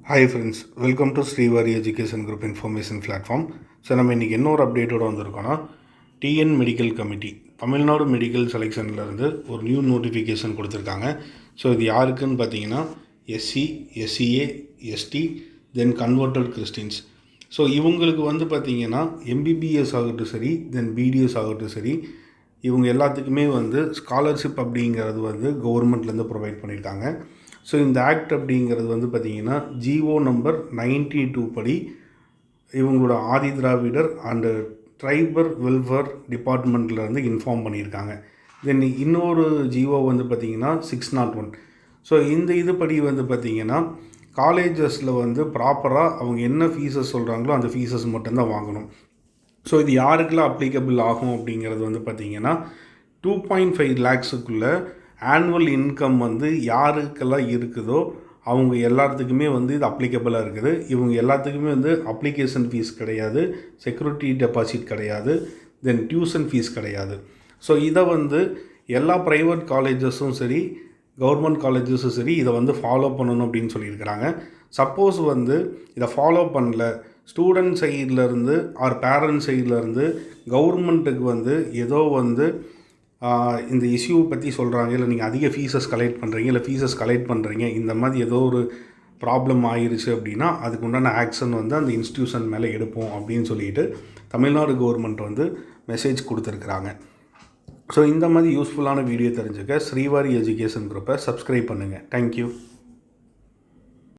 Hi friends, welcome to Srivari Education Group Information Platform. So நம்ம இன்றைக்கி என்ன ஒரு அப்டேட்டோடு வந்திருக்கோன்னா TN medical committee Tamil Nadu medical செலெக்ஷன்லேருந்து ஒரு நியூ நோட்டிஃபிகேஷன் கொடுத்துருக்காங்க. ஸோ இது யாருக்குன்னு பார்த்தீங்கன்னா SC, SCA, ST, then converted Christians. So இவங்களுக்கு வந்து பார்த்திங்கன்னா எம்பிபிஎஸ் ஆகட்டும் சரி, தென் பிடிஎஸ் ஆகட்டும் சரி, இவங்க எல்லாத்துக்குமே வந்து ஸ்காலர்ஷிப் அப்படிங்கிறது வந்து கவர்மெண்ட்லேருந்து ப்ரொவைட் பண்ணியிருக்காங்க. ஸோ இந்த ஆக்ட் அப்படிங்கிறது வந்து பார்த்திங்கன்னா ஜிஓ நம்பர் 92 படி இவங்களோட Adi Dravidar and tribal welfare டிபார்ட்மெண்ட்லேருந்து inform பண்ணியிருக்காங்க. தென் இன்னொரு ஜிஓ வந்து பார்த்திங்கன்னா 601. ஸோ இந்த இதுபடி வந்து பார்த்திங்கன்னா காலேஜஸில் வந்து ப்ராப்பராக அவங்க என்ன ஃபீஸஸ் சொல்கிறாங்களோ அந்த ஃபீஸஸ் மட்டும்தான் வாங்கணும். ஸோ இது யாருக்கெல்லாம் அப்ளிகபிள் ஆகும் அப்படிங்கிறது வந்து பார்த்திங்கன்னா 2.5 lakhs ஆனுவல் இன்கம் வந்து யாருக்கெல்லாம் இருக்குதோ அவங்க எல்லாத்துக்குமே வந்து இது அப்ளிகபிளாக இருக்குது. இவங்க எல்லாத்துக்குமே வந்து அப்ளிகேஷன் ஃபீஸ் கிடையாது, செக்யூரிட்டி டெபாசிட் கிடையாது, தென் டியூஷன் ஃபீஸ் கிடையாது. ஸோ இதை வந்து எல்லா ப்ரைவேட் காலேஜஸும் சரி, கவர்மெண்ட் காலேஜஸும் சரி இதை வந்து ஃபாலோ பண்ணணும் அப்படின்னு சொல்லியிருக்கிறாங்க. சப்போஸ் வந்து இதை ஃபாலோ பண்ணல, ஸ்டூடெண்ட் சைட்லேருந்து ஆர் பேரண்ட் சைட்லேருந்து கவர்மெண்ட்டுக்கு வந்து ஏதோ வந்து இந்த இஷ்யூ பற்றி சொல்கிறாங்க, இல்லை நீங்கள் அதிக ஃபீஸஸ் கலெக்ட் பண்ணுறீங்க, இல்லை ஃபீஸஸ் கலெக்ட் பண்ணுறீங்க, இந்த மாதிரி ஏதோ ஒரு ப்ராப்ளம் ஆயிடுச்சு அப்படின்னா அதுக்கு உண்டான ஆக்ஷன் வந்து அந்த இன்ஸ்டியூஷன் மேலே எடுப்போம் அப்படின்னு சொல்லிட்டு தமிழ்நாடு கவர்மெண்ட் வந்து மெசேஜ் கொடுத்துருக்குறாங்க. ஸோ இந்த மாதிரி யூஸ்ஃபுல்லான வீடியோ தெரிஞ்சுக்க ஸ்ரீவாரி எஜுகேஷன் குரூப்பை சப்ஸ்கிரைப் பண்ணுங்கள். தேங்க்யூ.